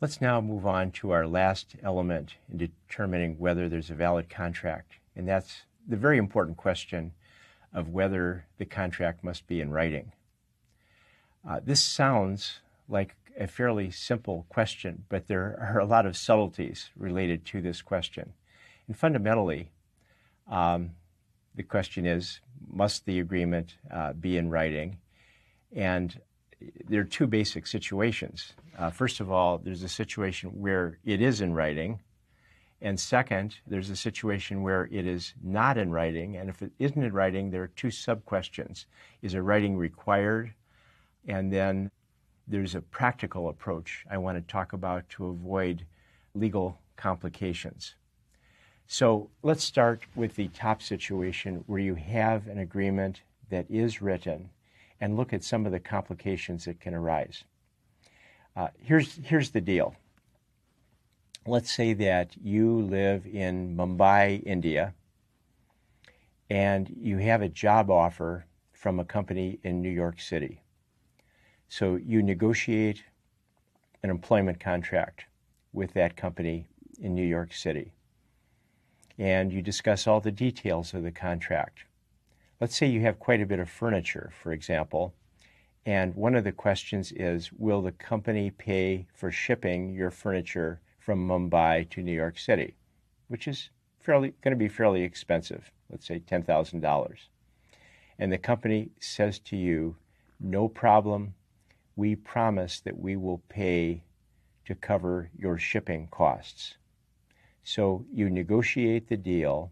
Let's now move on to our last element in determining whether there's a valid contract, and that's the very important question of whether the contract must be in writing. This sounds like a fairly simple question, but there are a lot of subtleties related to this question. And fundamentally, the question is, must the agreement be in writing? And there are two basic situations. First of all, there's a situation where it is in writing. And second, there's a situation where it is not in writing. And if it isn't in writing, there are two sub-questions. Is a writing required? And then there's a practical approach I want to talk about to avoid legal complications. So let's start with the top situation where you have an agreement that is written and look at some of the complications that can arise. Here's the deal. Let's say that you live in Mumbai, India, and you have a job offer from a company in New York City. So you negotiate an employment contract with that company in New York City, and you discuss all the details of the contract. Let's say you have quite a bit of furniture, for example, and one of the questions is, will the company pay for shipping your furniture from Mumbai to New York City, which is going to be fairly expensive, let's say $10,000. And the company says to you, no problem, we promise that we will pay to cover your shipping costs. So you negotiate the deal.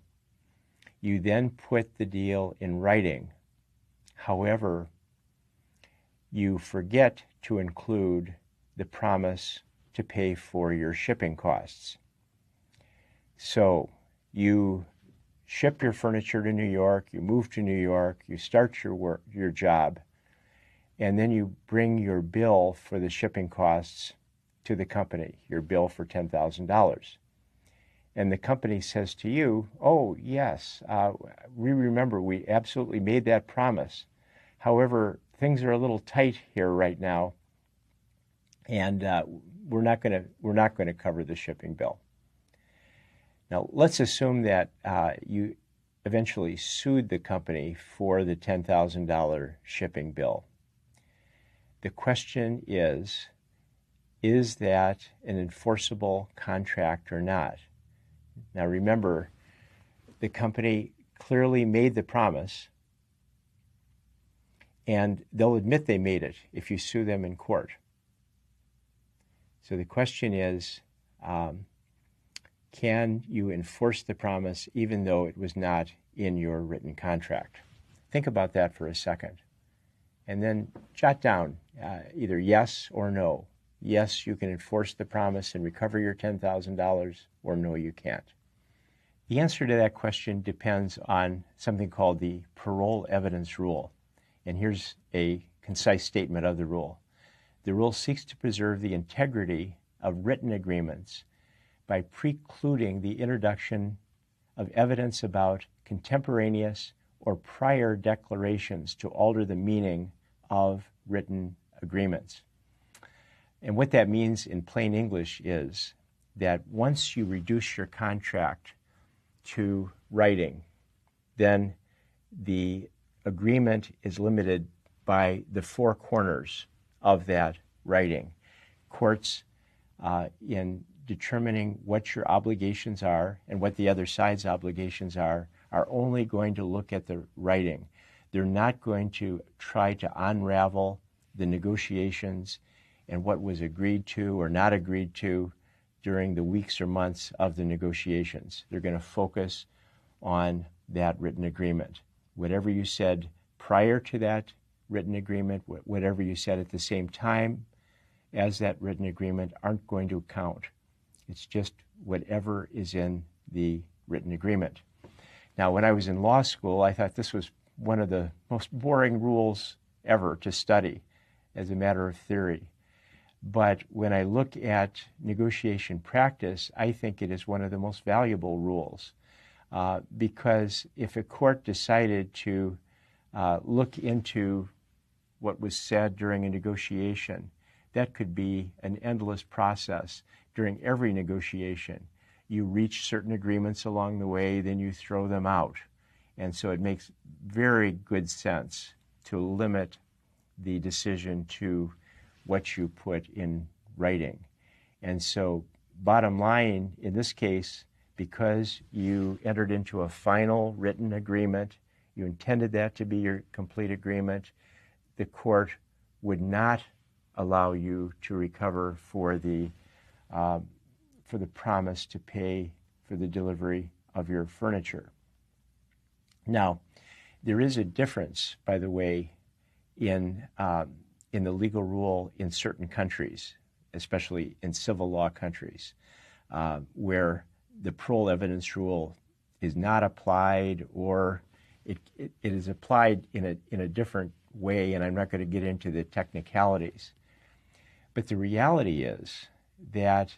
You then put the deal in writing. However, you forget to include the promise to pay for your shipping costs. So you ship your furniture to New York, you move to New York, you start your job, and then you bring your bill for the shipping costs to the company, your bill for $10,000. And the company says to you, oh, yes, we remember we absolutely made that promise. However, things are a little tight here right now, and we're not going to cover the shipping bill. Now, let's assume that you eventually sued the company for the $10,000 shipping bill. The question is that an enforceable contract or not? Now, remember, the company clearly made the promise, and they'll admit they made it if you sue them in court. So the question is, can you enforce the promise even though it was not in your written contract? Think about that for a second. And then jot down either yes or no. Yes, you can enforce the promise and recover your $10,000, or no, you can't. The answer to that question depends on something called the parole evidence rule. And here's a concise statement of the rule. The rule seeks to preserve the integrity of written agreements by precluding the introduction of evidence about contemporaneous or prior declarations to alter the meaning of written agreements. And what that means in plain English is that once you reduce your contract to writing, then the agreement is limited by the four corners of that writing. Courts, in determining what your obligations are and what the other side's obligations are only going to look at the writing. They're not going to try to unravel the negotiations and what was agreed to or not agreed to during the weeks or months of the negotiations. They're going to focus on that written agreement. Whatever you said prior to that written agreement, whatever you said at the same time as that written agreement aren't going to count. It's just whatever is in the written agreement. Now, when I was in law school, I thought this was one of the most boring rules ever to study as a matter of theory. But when I look at negotiation practice, I think it is one of the most valuable rules because if a court decided to look into what was said during a negotiation, that could be an endless process during every negotiation. You reach certain agreements along the way, then you throw them out. And so it makes very good sense to limit the decision to what you put in writing. And so bottom line, in this case, because you entered into a final written agreement, you intended that to be your complete agreement, the court would not allow you to recover for the promise to pay for the delivery of your furniture. Now, there is a difference, by the way, in the legal rule in certain countries, especially in civil law countries, where the parole evidence rule is not applied, or it is applied in a different way, and I'm not going to get into the technicalities. But the reality is that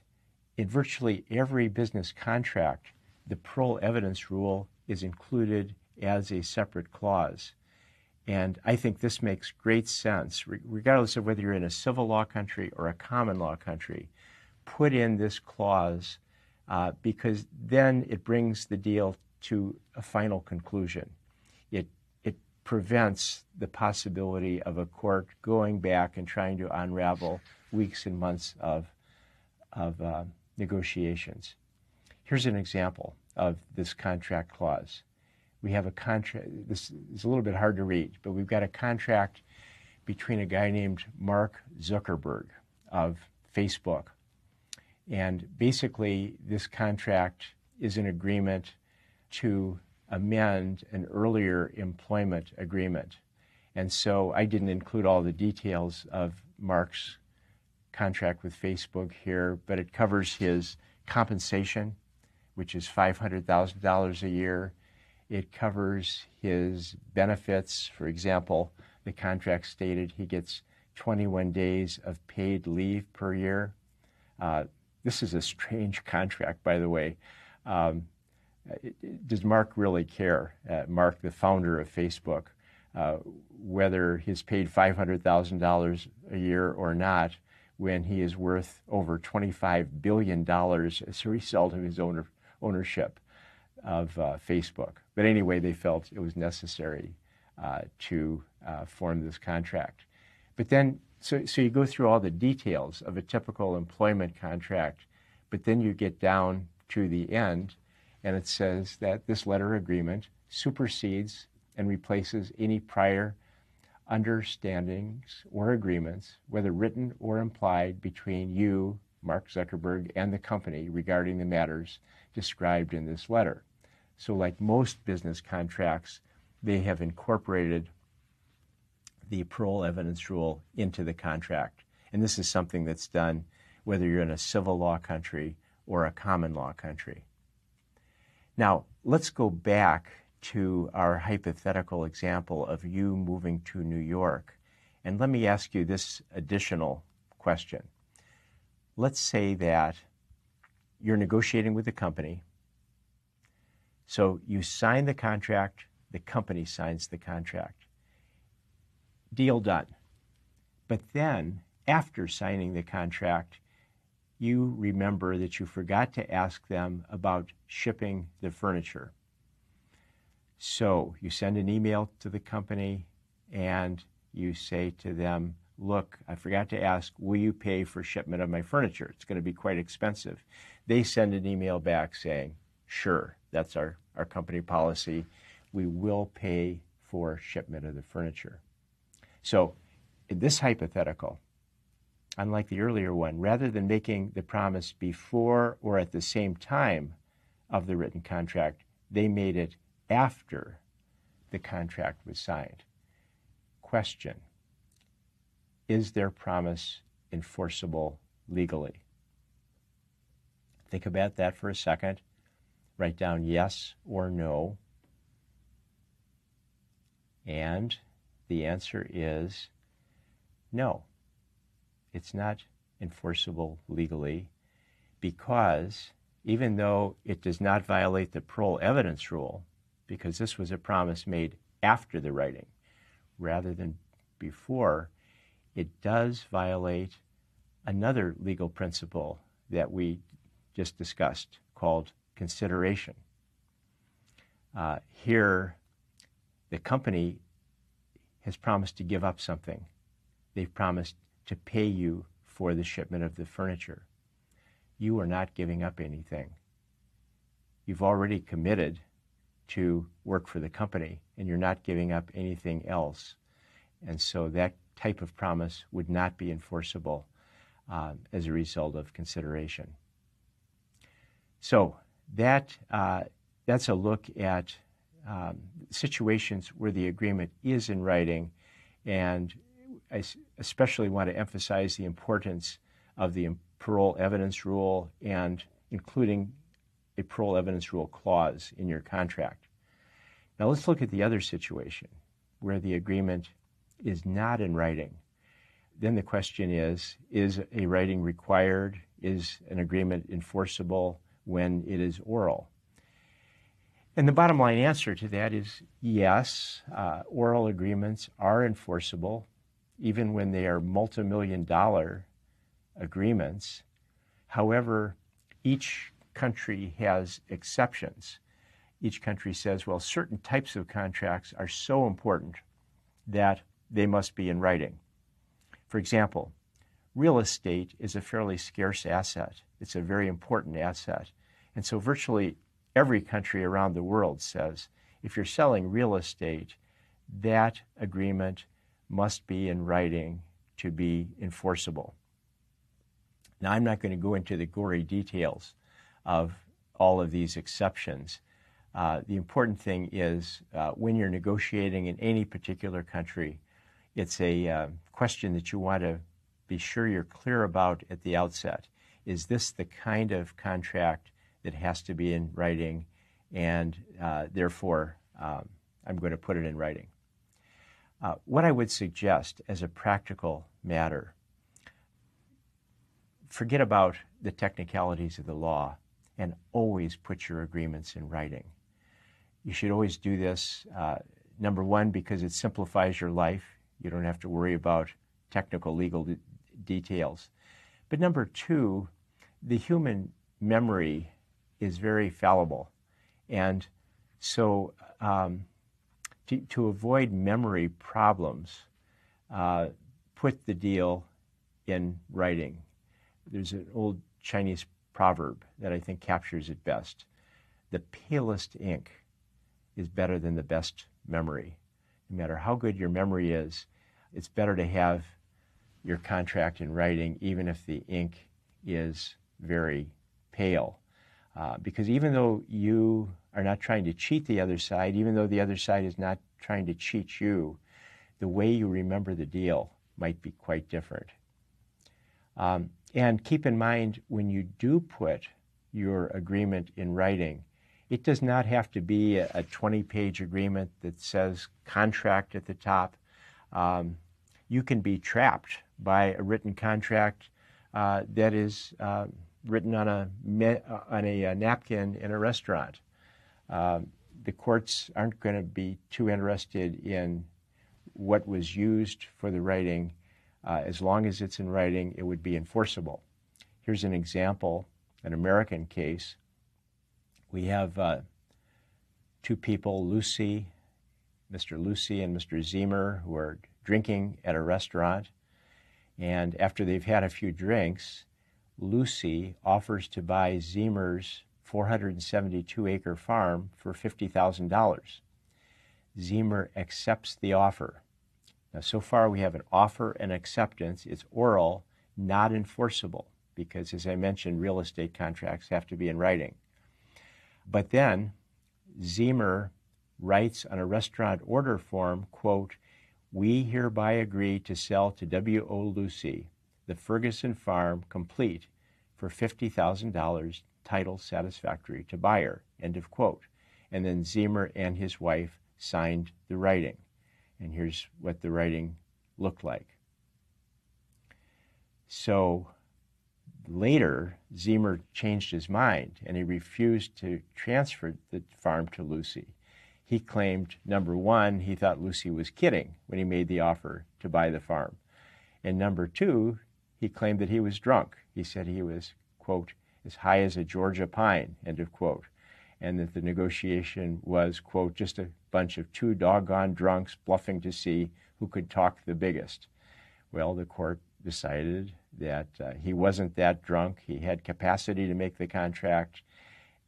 in virtually every business contract, the parole evidence rule is included as a separate clause. And I think this makes great sense, regardless of whether you're in a civil law country or a common law country. Put in this clause because then it brings the deal to a final conclusion. It prevents the possibility of a court going back and trying to unravel weeks and months of negotiations. Here's an example of this contract clause. We have a contract, this is a little bit hard to read, but we've got a contract between a guy named Mark Zuckerberg of Facebook. And basically, this contract is an agreement to amend an earlier employment agreement. And so I didn't include all the details of Mark's contract with Facebook here, but it covers his compensation, which is $500,000 a year. It covers his benefits. For example, the contract stated he gets 21 days of paid leave per year. This is a strange contract, by the way. Does Mark really care, Mark, the founder of Facebook, whether he's paid $500,000 a year or not, when he is worth over $25 billion as a result of his ownership of Facebook? But anyway, they felt it was necessary to form this contract. But then, so you go through all the details of a typical employment contract, but then you get down to the end, and it says that this letter agreement supersedes and replaces any prior understandings or agreements, whether written or implied, between you, Mark Zuckerberg, and the company regarding the matters described in this letter. So like most business contracts, they have incorporated the parole evidence rule into the contract. And this is something that's done whether you're in a civil law country or a common law country. Now, let's go back to our hypothetical example of you moving to New York. And let me ask you this additional question. Let's say that you're negotiating with the company. So you sign the contract, the company signs the contract. Deal done. But then, after signing the contract, you remember that you forgot to ask them about shipping the furniture. So you send an email to the company and you say to them, look, I forgot to ask, will you pay for shipment of my furniture? It's going to be quite expensive. They send an email back saying, sure, that's our company policy. We will pay for shipment of the furniture. So in this hypothetical, unlike the earlier one, rather than making the promise before or at the same time of the written contract, they made it after the contract was signed. Question: is their promise enforceable legally? Think about that for a second. Write down yes or no. And the answer is no. It's not enforceable legally, because even though it does not violate the parole evidence rule, because this was a promise made after the writing rather than before, it does violate another legal principle that we just discussed called consideration. Here, the company has promised to give up something. They've promised to pay you for the shipment of the furniture. You are not giving up anything. You've already committed to work for the company, and you're not giving up anything else. And so that type of promise would not be enforceable as a result of consideration. So that's a look at situations where the agreement is in writing, and I especially want to emphasize the importance of the parole evidence rule and including a parole evidence rule clause in your contract. Now let's look at the other situation where the agreement is not in writing. Then the question is a writing required? Is an agreement enforceable when it is oral? And the bottom line answer to that is yes, oral agreements are enforceable, even when they are multi-million-dollar agreements. However, each country has exceptions. Each country says, well, certain types of contracts are so important that they must be in writing. For example, real estate is a fairly scarce asset. It's a very important asset. And so virtually every country around the world says, if you're selling real estate, that agreement must be in writing to be enforceable. Now, I'm not going to go into the gory details of all of these exceptions. The important thing is when you're negotiating in any particular country, it's a question that you want to be sure you're clear about at the outset. Is this the kind of contract that has to be in writing, and therefore I'm going to put it in writing? What I would suggest as a practical matter, forget about the technicalities of the law and always put your agreements in writing. You should always do this, number one, because it simplifies your life. You don't have to worry about technical legal details. But number two, the human memory is very fallible. And so to avoid memory problems, put the deal in writing. There's an old Chinese proverb that I think captures it best. The palest ink is better than the best memory. No matter how good your memory is, it's better to have your contract in writing, even if the ink is very pale. Because even though you are not trying to cheat the other side, even though the other side is not trying to cheat you, the way you remember the deal might be quite different. And keep in mind, when you do put your agreement in writing, it does not have to be a 20-page agreement that says contract at the top. You can be trapped by a written contract that is written on a napkin in a restaurant. The courts aren't going to be too interested in what was used for the writing. As long as it's in writing, it would be enforceable. Here's an example, an American case. We have two people, Mr. Lucy and Mr. Zemer, who are drinking at a restaurant. And after they've had a few drinks, Lucy offers to buy Zemer's 472-acre farm for $50,000. Zemer accepts the offer. Now, so far we have an offer and acceptance. It's oral, not enforceable, because, as I mentioned, real estate contracts have to be in writing. But then Zemer writes on a restaurant order form, quote, "We hereby agree to sell to W.O. Lucy the Ferguson farm complete for $50,000, title satisfactory to buyer," end of quote. And then Zemer and his wife signed the writing. And here's what the writing looked like. So later, Zemer changed his mind and he refused to transfer the farm to Lucy. He claimed, number one, he thought Lucy was kidding when he made the offer to buy the farm. And number two, he claimed that he was drunk. He said he was, quote, as high as a Georgia pine, end of quote, and that the negotiation was, quote, just a bunch of two doggone drunks bluffing to see who could talk the biggest. Well, the court decided that he wasn't that drunk, he had capacity to make the contract,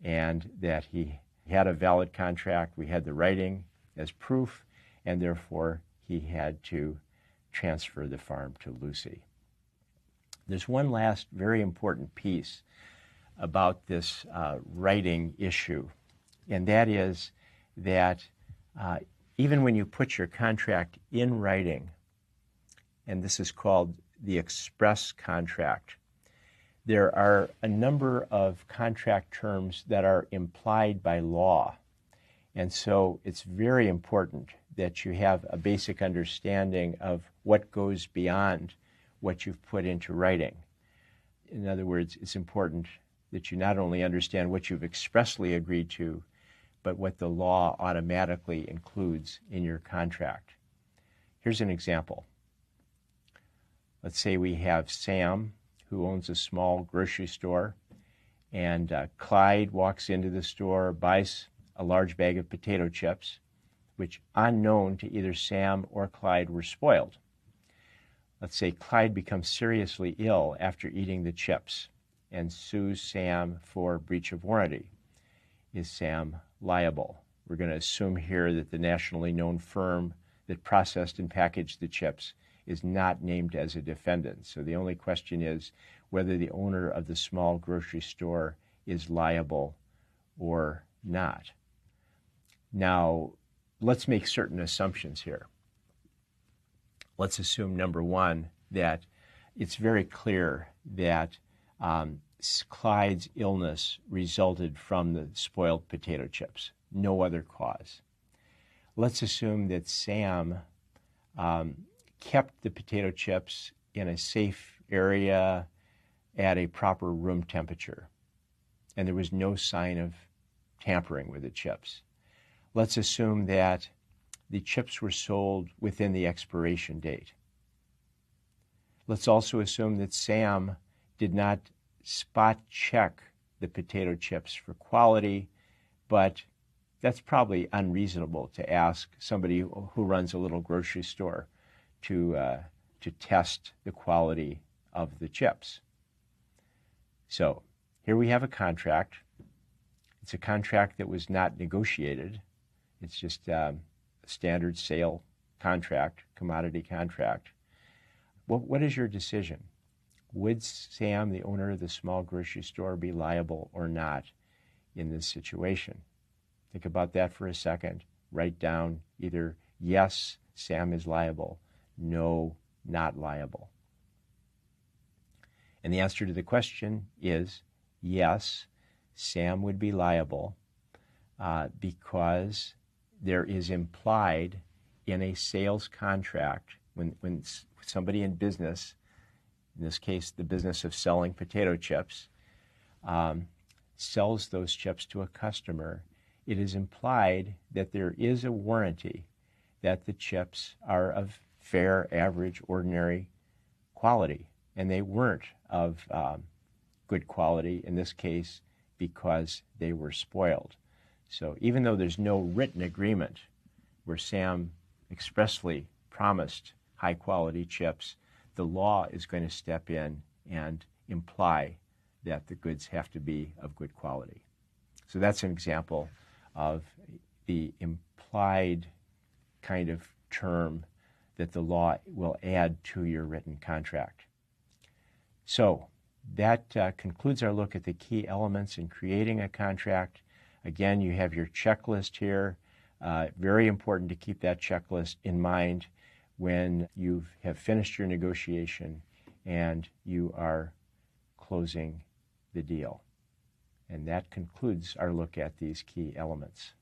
and that he had a valid contract. We had the writing as proof, and therefore he had to transfer the farm to Lucy. There's one last very important piece about this writing issue, and that is that even when you put your contract in writing, and this is called the express contract, there are a number of contract terms that are implied by law. And so it's very important that you have a basic understanding of what goes beyond what you've put into writing. In other words, it's important that you not only understand what you've expressly agreed to, but what the law automatically includes in your contract. Here's an example. Let's say we have Sam, who owns a small grocery store, and Clyde walks into the store, buys a large bag of potato chips, which, unknown to either Sam or Clyde, were spoiled. Let's say Clyde becomes seriously ill after eating the chips and sues Sam for breach of warranty. Is Sam liable? We're going to assume here that the nationally known firm that processed and packaged the chips is not named as a defendant. So the only question is whether the owner of the small grocery store is liable or not. Now, let's make certain assumptions here. Let's assume, number one, that it's very clear that Clyde's illness resulted from the spoiled potato chips, no other cause. Let's assume that Sam kept the potato chips in a safe area at a proper room temperature, and there was no sign of tampering with the chips. Let's assume that the chips were sold within the expiration date. Let's also assume that Sam did not spot check the potato chips for quality, but that's probably unreasonable to ask somebody who runs a little grocery store to test the quality of the chips. So here we have a contract. It's a contract that was not negotiated. It's just a standard sale contract, commodity contract. What is your decision? Would Sam, the owner of the small grocery store, be liable or not in this situation? Think about that for a second. Write down either yes, Sam is liable, no, not liable. And the answer to the question is yes, Sam would be liable because there is implied in a sales contract when somebody in business, in this case the business of selling potato chips, sells those chips to a customer, it is implied that there is a warranty that the chips are of fair, average, ordinary quality. And they weren't of good quality in this case because they were spoiled. So even though there's no written agreement where Sam expressly promised high quality chips, the law is going to step in and imply that the goods have to be of good quality. So that's an example of the implied kind of term that the law will add to your written contract. So that concludes our look at the key elements in creating a contract. Again, you have your checklist here. Very important to keep that checklist in mind when you have finished your negotiation and you are closing the deal. And that concludes our look at these key elements.